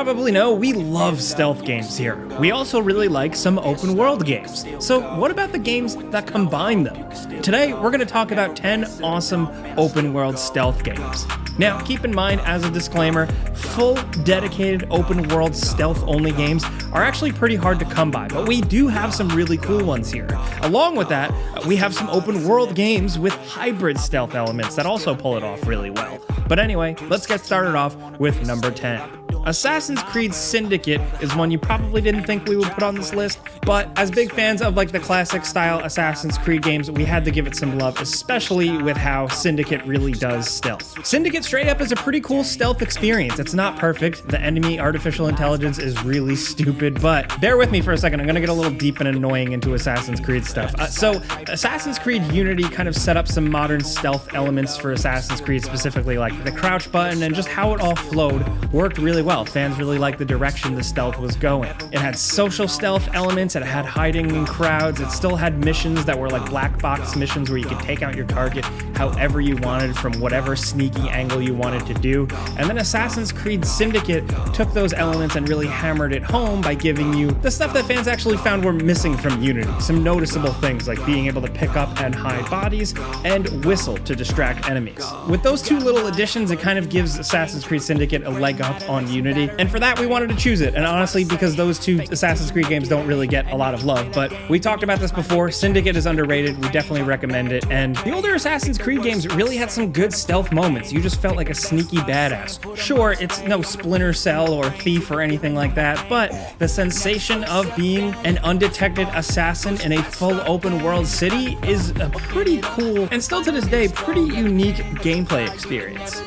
probably know, we love stealth games here. We also really like some open world games. So what about the games that combine them? Today, we're going to talk about 10 awesome open world stealth games. Now, keep in mind, as a disclaimer, full dedicated open world stealth only games are actually pretty hard to come by, but we do have some really cool ones here. Along with that, we have some open world games with hybrid stealth elements that also pull it off really well. But anyway, let's get started off with number 10. Assassin's Creed Syndicate is one you probably didn't think we would put on this list, but as big fans of like the classic style Assassin's Creed games, we had to give it some love, especially with how Syndicate really does stealth. Syndicate straight up is a pretty cool stealth experience. It's not perfect. The enemy artificial intelligence is really stupid, but bear with me for a second. I'm gonna get a little deep and annoying into Assassin's Creed stuff. So Assassin's Creed Unity kind of set up some modern stealth elements for Assassin's Creed, specifically like the crouch button and just how it all flowed worked really well. Fans really liked the direction the stealth was going. It had social stealth elements, it had hiding in crowds, it still had missions that were like black box missions where you could take out your target however you wanted from whatever sneaky angle you wanted to do. And then Assassin's Creed Syndicate took those elements and really hammered it home by giving you the stuff that fans actually found were missing from Unity. Some noticeable things like being able to pick up and hide bodies and whistle to distract enemies. With those two little additions, it kind of gives Assassin's Creed Syndicate a leg up on Unity. And for that, we wanted to choose it. And honestly, because those two Assassin's Creed games don't really get a lot of love, but we talked about this before, Syndicate is underrated. We definitely recommend it. And the older Assassin's Creed games really had some good stealth moments. You just felt like a sneaky badass. Sure, it's no Splinter Cell or Thief or anything like that, but the sensation of being an undetected assassin in a full open world city is a pretty cool, and still to this day, pretty unique gameplay experience.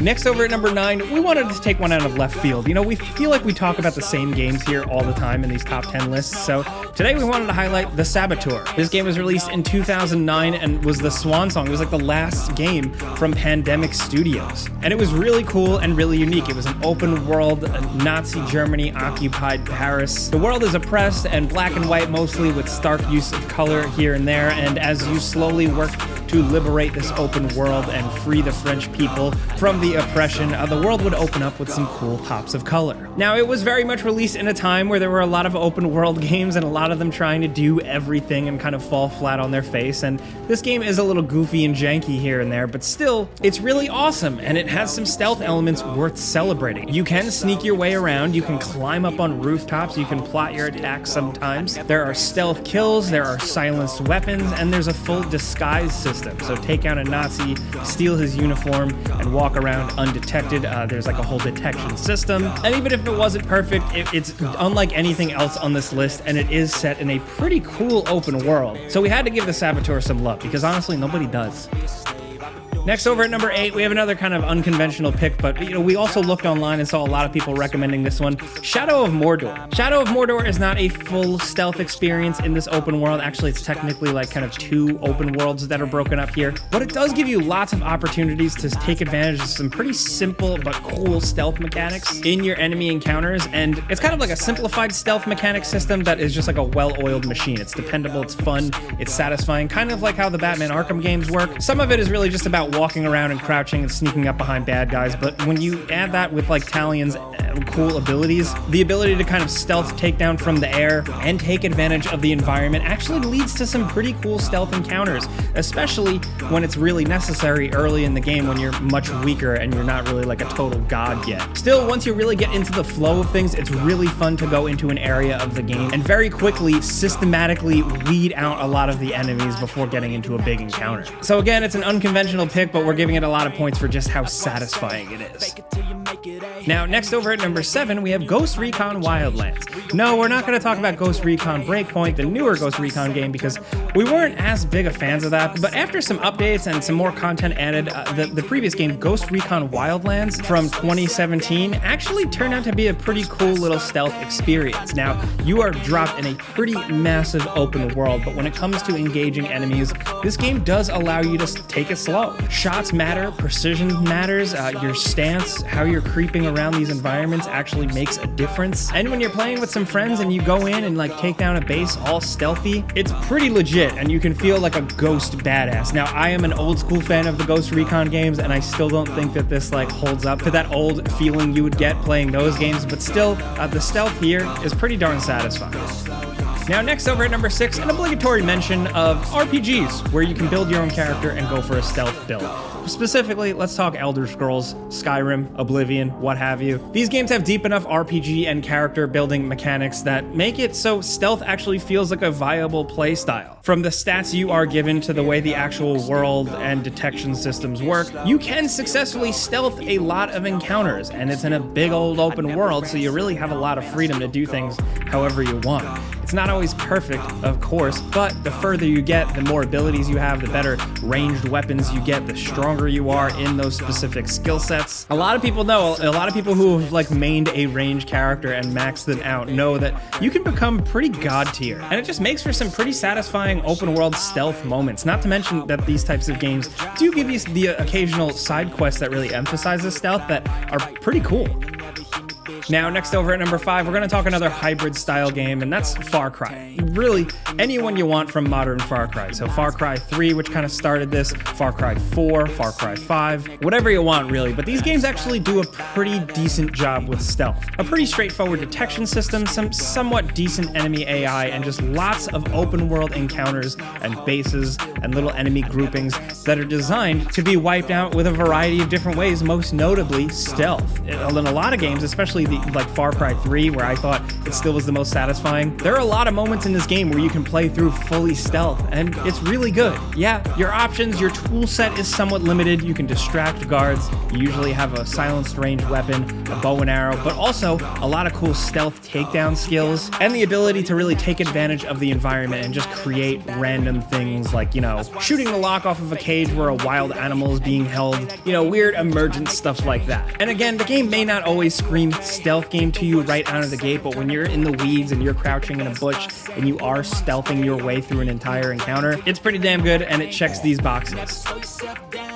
Next, over at number 9, we wanted to take one out of left field. You know, we feel like we talk about the same games here all the time in these top 10 lists, so today we wanted to highlight The Saboteur. This game was released in 2009 and was the swan song. It was like the last game from Pandemic Studios. And it was really cool and really unique. It was an open world, Nazi Germany occupied Paris. The world is oppressed and black and white mostly, with stark use of color here and there, and as you slowly work to liberate this open world and free the French people from the oppression, the world would open up with some cool pops of color. Now, it was very much released in a time where there were a lot of open world games and a lot of them trying to do everything and kind of fall flat on their face, and this game is a little goofy and janky here and there, but still, it's really awesome, and it has some stealth elements worth celebrating. You can sneak your way around, you can climb up on rooftops, you can plot your attacks sometimes. There are stealth kills, there are silenced weapons, and there's a full disguise system. So take out a Nazi, steal his uniform, and walk around undetected. There's like a whole detection system. And even if it wasn't perfect, it's unlike anything else on this list, and it is set in a pretty cool open world. So we had to give The Saboteur some love, because honestly, nobody does. Next, over at number 8, we have another kind of unconventional pick, but we also looked online and saw a lot of people recommending this one, Shadow of Mordor. Shadow of Mordor is not a full stealth experience in this open world. Actually, it's technically like kind of two open worlds that are broken up here, but it does give you lots of opportunities to take advantage of some pretty simple but cool stealth mechanics in your enemy encounters, and it's kind of like a simplified stealth mechanic system that is just like a well-oiled machine. It's dependable, it's fun, it's satisfying, kind of like how the Batman Arkham games work. Some of it is really just about walking around and crouching and sneaking up behind bad guys, but when you add that with like Talion's cool abilities, the ability to kind of stealth take down from the air and take advantage of the environment actually leads to some pretty cool stealth encounters, especially when it's really necessary early in the game when you're much weaker and you're not really like a total god yet. Still, once you really get into the flow of things, it's really fun to go into an area of the game and very quickly systematically weed out a lot of the enemies before getting into a big encounter. So again, it's an unconventional pick, but we're giving it a lot of points for just how satisfying it is. Now, next over at number 7, we have Ghost Recon Wildlands. No, we're not going to talk about Ghost Recon Breakpoint, the newer Ghost Recon game, because we weren't as big of fans of that, but after some updates and some more content added, the previous game, Ghost Recon Wildlands from 2017, actually turned out to be a pretty cool little stealth experience. Now, you are dropped in a pretty massive open world, but when it comes to engaging enemies, this game does allow you to take it slow. Shots matter, precision matters, your stance, how you're creeping around these environments actually makes a difference. And when you're playing with some friends and you go in and like take down a base all stealthy, it's pretty legit and you can feel like a ghost badass. Now, I am an old school fan of the Ghost Recon games and I still don't think that this like holds up to that old feeling you would get playing those games, but still, the stealth here is pretty darn satisfying. Now, next over at number 6, an obligatory mention of RPGs, where you can build your own character and go for a stealth build. Specifically, let's talk Elder Scrolls, Skyrim, Oblivion, what have you. These games have deep enough RPG and character building mechanics that make it so stealth actually feels like a viable playstyle. From the stats you are given to the way the actual world and detection systems work, you can successfully stealth a lot of encounters, and it's in a big old open world, so you really have a lot of freedom to do things however you want. It's not always perfect, of course, but the further you get, the more abilities you have, the better ranged weapons you get, the stronger you are in those specific skill sets. A lot of people who have like mained a ranged character and maxed them out know that you can become pretty god tier, and it just makes for some pretty satisfying open world stealth moments. Not to mention that these types of games do give you the occasional side quest that really emphasizes stealth that are pretty cool. Now, next over at number 5, we're going to talk another hybrid style game, and that's Far Cry. Really, anyone you want from modern Far Cry. So Far Cry 3, which kind of started this, Far Cry 4, Far Cry 5, whatever you want really, but these games actually do a pretty decent job with stealth. A pretty straightforward detection system, some somewhat decent enemy AI, and just lots of open world encounters and bases and little enemy groupings that are designed to be wiped out with a variety of different ways, most notably stealth. In a lot of games, especially like Far Cry 3, where I thought it still was the most satisfying, there are a lot of moments in this game where you can play through fully stealth, and it's really good. Yeah, your options, your tool set is somewhat limited. You can distract guards, you usually have a silenced ranged weapon, a bow and arrow, but also a lot of cool stealth takedown skills, and the ability to really take advantage of the environment and just create random things like, shooting the lock off of a cage where a wild animal is being held, weird emergent stuff like that. And again, the game may not always scream stealth game to you right out of the gate, but when you're in the weeds and you're crouching in a bush and you are stealthing your way through an entire encounter, it's pretty damn good and it checks these boxes.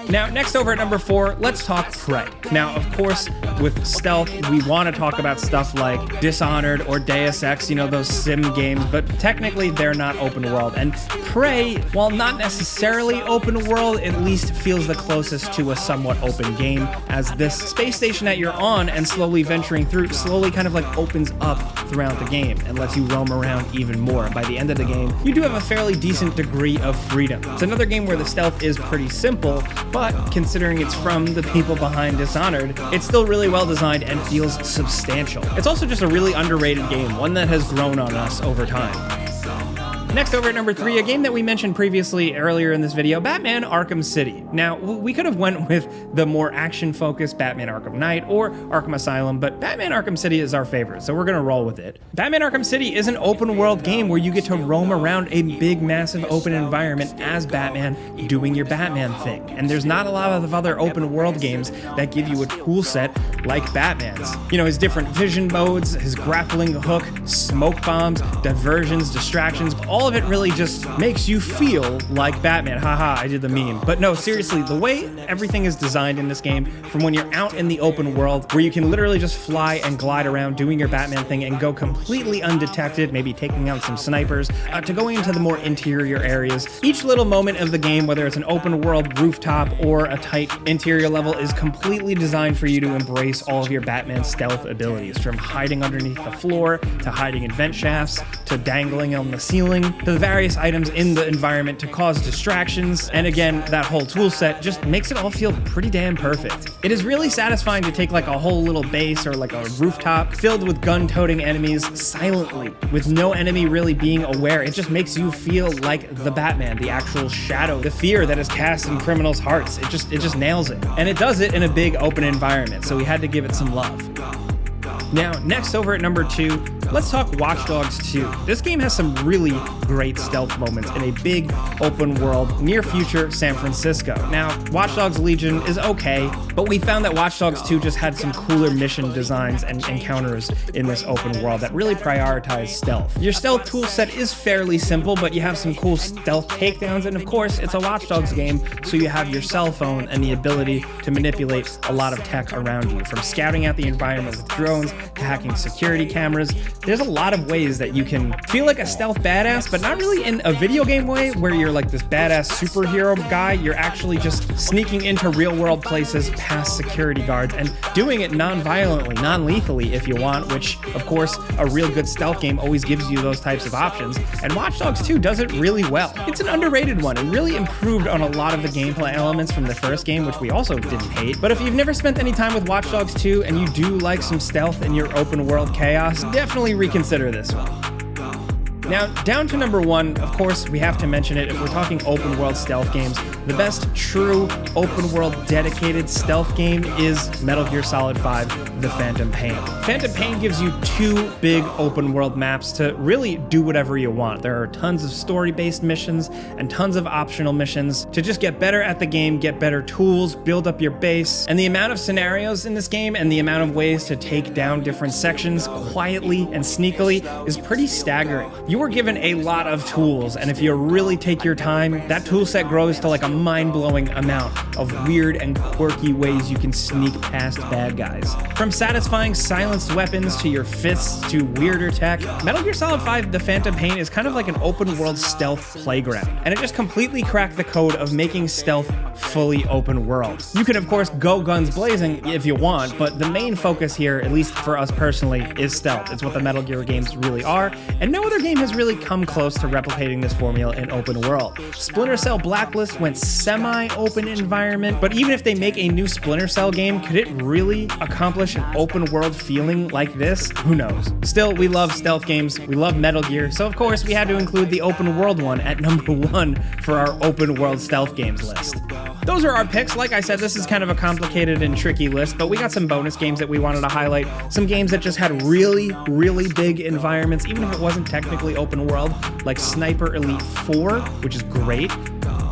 Now, next over at number 4, let's talk Prey. Now, of course, with stealth, we want to talk about stuff like Dishonored or Deus Ex, those sim games, but technically they're not open world. And Prey, while not necessarily open world, at least feels the closest to a somewhat open game, as this space station that you're on and slowly venturing through slowly kind of like opens up throughout the game and lets you roam around even more. By the end of the game, you do have a fairly decent degree of freedom. It's another game where the stealth is pretty simple, but considering it's from the people behind Dishonored, it's still really well designed and feels substantial. It's also just a really underrated game, one that has grown on us over time. Next over at number 3, a game that we mentioned previously earlier in this video, Batman Arkham City. Now, we could have went with the more action-focused Batman Arkham Knight or Arkham Asylum, but Batman Arkham City is our favorite, so we're gonna roll with it. Batman Arkham City is an open-world game where you get to roam around a big, massive open environment as Batman doing your Batman thing. And there's not a lot of other open-world games that give you a tool set like Batman's. His different vision modes, his grappling hook, smoke bombs, diversions, distractions, all of it really just makes you feel like Batman. Haha, I did the meme. But no, seriously, the way everything is designed in this game, from when you're out in the open world, where you can literally just fly and glide around doing your Batman thing and go completely undetected, maybe taking out some snipers, to going into the more interior areas. Each little moment of the game, whether it's an open world rooftop or a tight interior level, is completely designed for you to embrace all of your Batman stealth abilities, from hiding underneath the floor, to hiding in vent shafts, to dangling on the ceiling, to the various items in the environment to cause distractions. And again, that whole tool set just makes it all feel pretty damn perfect. It is really satisfying to take like a whole little base or like a rooftop filled with gun-toting enemies silently, with no enemy really being aware. It just makes you feel like the Batman, the actual shadow, the fear that is cast in criminals' hearts. It just nails it. And it does it in a big open environment, so we had to give it some love. Now, next over at number 2, Let's talk Watch Dogs 2. This game has some really great stealth moments in a big open world near future San Francisco. Now, Watch Dogs Legion is okay, but we found that Watch Dogs 2 just had some cooler mission designs and encounters in this open world that really prioritize stealth. Your stealth toolset is fairly simple, but you have some cool stealth takedowns, and of course, it's a Watch Dogs game, so you have your cell phone and the ability to manipulate a lot of tech around you, from scouting out the environment with drones to hacking security cameras. There's a lot of ways that you can feel like a stealth badass, but not really in a video game way where you're like this badass superhero guy. You're actually just sneaking into real world places past security guards and doing it non-violently, non-lethally if you want, which of course a real good stealth game always gives you those types of options, and Watch Dogs 2 does it really well. It's an underrated one and really improved on a lot of the gameplay elements from the first game, which we also didn't hate. But if you've never spent any time with Watch Dogs 2 and you do like some stealth in your open world chaos, definitely reconsider this one. Now, down to number 1, of course, we have to mention it if we're talking open world stealth games. The best true open world dedicated stealth game is Metal Gear Solid 5: The Phantom Pain. Phantom Pain gives you 2 big open world maps to really do whatever you want. There are tons of story-based missions and tons of optional missions to just get better at the game, get better tools, build up your base. And the amount of scenarios in this game and the amount of ways to take down different sections quietly and sneakily is pretty staggering. You are given a lot of tools, and if you really take your time, that tool set grows to like a mind-blowing amount of weird and quirky ways you can sneak past bad guys. From satisfying silenced weapons to your fists to weirder tech, Metal Gear Solid 5: The Phantom Pain is kind of like an open world stealth playground, and it just completely cracked the code of making stealth fully open world. You can of course go guns blazing if you want, but the main focus here, at least for us personally, is stealth. It's what the Metal Gear games really are, and no other game has really come close to replicating this formula in open world. Splinter Cell Blacklist went semi-open environment, but even if they make a new Splinter Cell game, could it really accomplish an open world feeling like this? Who knows? Still, we love stealth games, we love Metal Gear, so of course we had to include the open world one at number 1 for our open world stealth games list. Those are our picks. Like I said, this is kind of a complicated and tricky list, but we got some bonus games that we wanted to highlight, some games that just had really, really big environments, even if it wasn't technically open world, like Sniper Elite 4, which is great.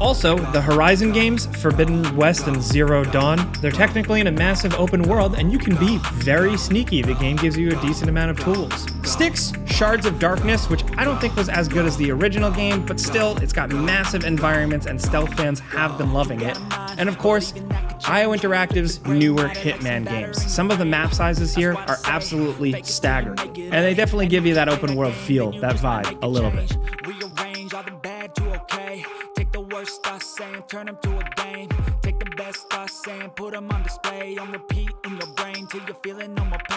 Also, the Horizon games, Forbidden West and Zero Dawn, they're technically in a massive open world, and you can be very sneaky. The game gives you a decent amount of tools. Styx, Shards of Darkness, which I don't think was as good as the original game, but still, it's got massive environments and stealth fans have been loving it. And of course, IO Interactive's newer Hitman games. Some of the map sizes here are absolutely staggering, and they definitely give you that open world feel, that vibe, a little bit. Rearrange all the bad to okay. Take the worst thoughts saying, turn them to a game. Take the best thoughts saying, put them on display, on repeat in your brain till you're feeling no more pain.